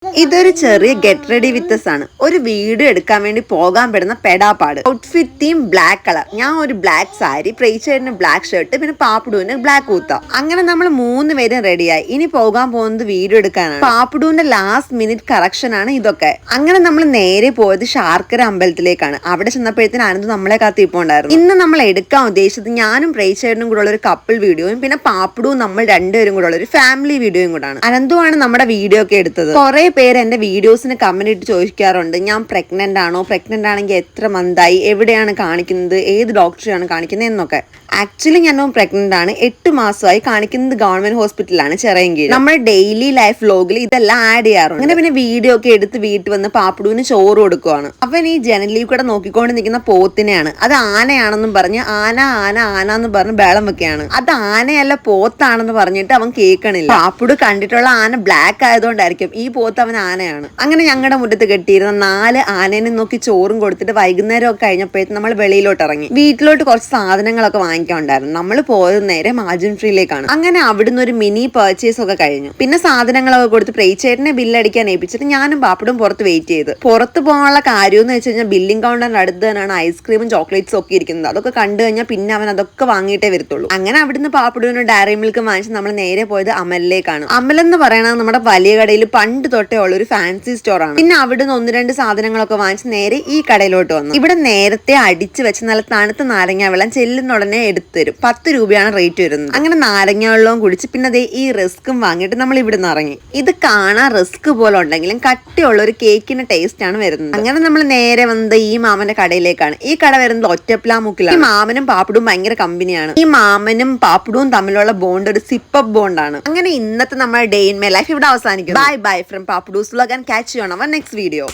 ഇതൊരു ചെറിയ get ready with ആണ്. ഒരു വീഡിയോ എടുക്കാൻ വേണ്ടി പോകാൻ പെടുന്ന പെടാപ്പാട്. Outfit theme black colour. ഞാൻ ഒരു ബ്ലാക്ക് സാരി, പ്രേച്ചേരിന് ബ്ലാക്ക് ഷർട്ട്, പിന്നെ പാപ്പുഡുവിന് ബ്ലാക്ക് കൂത്ത. അങ്ങനെ നമ്മൾ 3 പേരും റെഡിയായി. ഇനി പോകാൻ പോകുന്നത് വീഡിയോ എടുക്കാനാണ്. പാപ്പുഡുവിന്റെ ലാസ്റ്റ് മിനിറ്റ് കറക്ഷൻ ആണ് ഇതൊക്കെ. അങ്ങനെ നമ്മൾ നേരെ പോയത് ശാർക്കര അമ്പലത്തിലേക്കാണ്. അവിടെ ചെന്നപ്പോഴത്തേന് അനന്ത് നമ്മളെ കാത്തിപ്പോണ്ടായിരുന്നു. ഇന്ന് നമ്മൾ എടുക്കാൻ ഉദ്ദേശിച്ചത് ഞാനും പ്രേച്ചേരിനും കൂടെ ഉള്ള ഒരു കപ്പിൾ വീഡിയോയും പിന്നെ പാപ്പുഡുവും നമ്മൾ രണ്ടുപേരും കൂടെ ഉള്ള ഒരു ഫാമിലി വീഡിയോയും കൂടാണ്. അനന്തുവാണ് നമ്മുടെ വീഡിയോ ഒക്കെ എടുത്തത്. കുറെ പേര് എന്റെ വീഡിയോസിന് കമന്റ് ഇട്ട് ചോദിക്കാറുണ്ട്, ഞാൻ പ്രഗ്നന്റ് ആണോ, പ്രഗ്നന്റ് ആണെങ്കിൽ എത്ര മന്തായി, എവിടെയാണ് കാണിക്കുന്നത്, ഏത് ഡോക്ടറെയാണ് കാണിക്കുന്നത് എന്നൊക്കെ. ആക്ച്വലി ഞാൻ പ്രഗ്നന്റ് ആണ്. 8 മാസമായി. കാണിക്കുന്നത് ഗവൺമെന്റ് ഹോസ്പിറ്റലാണ് ചിറയൻകീഴ്. നമ്മൾ ഡെയിലി ലൈഫ് വ്ലോഗിൽ ഇതെല്ലാം ആഡ് ചെയ്യാറുണ്ട്. അങ്ങനെ പിന്നെ വീഡിയോ ഒക്കെ എടുത്ത് വീട്ടിൽ വന്ന് പാപ്പുടുവിന് ചോറ് കൊടുക്കുവാണ്. അവൻ ഈ ജനലിൽ കൂടെ നോക്കിക്കൊണ്ട് നിൽക്കുന്ന പോത്തിനെയാണ്. അത് ആനയാണെന്നും പറഞ്ഞ് ആന ആന ആന എന്ന് പറഞ്ഞ് ബേളം വെക്കുകയാണ്. അത് ആനയല്ല പോത്താണെന്ന് പറഞ്ഞിട്ട് അവൻ കേൾക്കണില്ല. പാപ്പുട് കണ്ടിട്ടുള്ള ആന ബ്ലാക്ക് ആയതുകൊണ്ടായിരിക്കും ഈ പോത്ത് അവൻ ആനയാണ്. അങ്ങനെ ഞങ്ങളുടെ മുറ്റത്ത് കെട്ടിയിരുന്ന 4 ആനേനെ നോക്കി ചോറും കൊടുത്തിട്ട് വൈകുന്നേരം ഒക്കെ കഴിഞ്ഞപ്പോഴത്തേക്ക് നമ്മൾ വെളിയിലോട്ട് ഇറങ്ങി. വീട്ടിലോട്ട് കുറച്ച് സാധനങ്ങളൊക്കെ വാങ്ങിക്കാനുണ്ടായിരുന്നു. നമ്മൾ പോയത് നേരെ മാർജിൻ ഫ്രീയിലേക്കാണ്. അങ്ങനെ അവിടുന്ന് ഒരു മിനി പർച്ചേസ് ഒക്കെ കഴിഞ്ഞു. പിന്നെ സാധനങ്ങളൊക്കെ കൊടുത്ത് പ്രേച്ചേട്ടനെ ബില്ലടിക്കാൻ ഏൽപ്പിച്ചിട്ട് ഞാനും പാപ്പടും പുറത്ത് വെയിറ്റ് ചെയ്ത്. പുറത്ത് പോകാനുള്ള കാര്യം എന്ന് വെച്ച് കഴിഞ്ഞാൽ ബില്ലിംഗ് കൗണ്ടറിന്റെ അടുത്ത് തന്നെയാണ് ഐസ്ക്രീമും ചോക്ലേറ്റ്സും ഒക്കെ ഇരിക്കുന്നത്. അതൊക്കെ കണ്ടു കഴിഞ്ഞാൽ പിന്നെ അവൻ അതൊക്കെ വാങ്ങിയിട്ടേ വരത്തുള്ളൂ. അങ്ങനെ അവിടുന്ന് പാപ്പടുവിന് ഡയറി മിൽക്ക് വാങ്ങിച്ച് നമ്മൾ നേരെ പോയത് അമലിലേക്കാണ്. അമൽ എന്ന് പറയുന്നത് നമ്മുടെ വലിയ കടയിൽ പണ്ട് തൊട്ടേ ഉള്ള ഒരു ഫാൻസി സ്റ്റോർ ആണ്. പിന്നെ അവിടുന്ന് 1-2 സാധനങ്ങളൊക്കെ വാങ്ങിച്ച് നേരെ ഈ കടയിലോട്ട് വന്നു. ഇവിടെ നേരത്തെ അടിച്ചു വെച്ച് നല്ല തണുത്ത നാരങ്ങ വെള്ളം ചെല്ലുന്ന ഉടനെ എടുത്തു തരും. 10 രൂപയാണ് റേറ്റ് വരുന്നത്. അങ്ങനെ നാരങ്ങ വെള്ളവും കുടിച്ച് പിന്നെ അതേ ഈ റിസ്ക്കും വാങ്ങിയിട്ട് നമ്മൾ ഇവിടുന്ന് ഇറങ്ങി. ഇത് കാണാൻ റിസ്ക് പോലെ ഉണ്ടെങ്കിലും കട്ടിയുള്ള ഒരു കേക്കിന്റെ ടേസ്റ്റ് ആണ് വരുന്നത്. അങ്ങനെ നമ്മൾ നേരെ വന്നത് ഈ മാമന്റെ കടയിലേക്കാണ്. ഈ കട വരുന്നത് ഒറ്റപ്ലാമുക്കിലാണ്. ഈ മാമനും പാപ്പുടും ഭയങ്കര കമ്പനിയാണ്. ഈ മാമനും പാപ്പുടും തമ്മിലുള്ള ബോണ്ട് ഒരു സിപ്പപ്പ് ബോണ്ടാണ്. അങ്ങനെ ഇന്നത്തെ നമ്മുടെ ഡേ ഇൻ മൈ ലൈഫ് ഇവിടെ അവസാനിക്കും. Bye bye from Pappudu's vlog and catch you on our next video.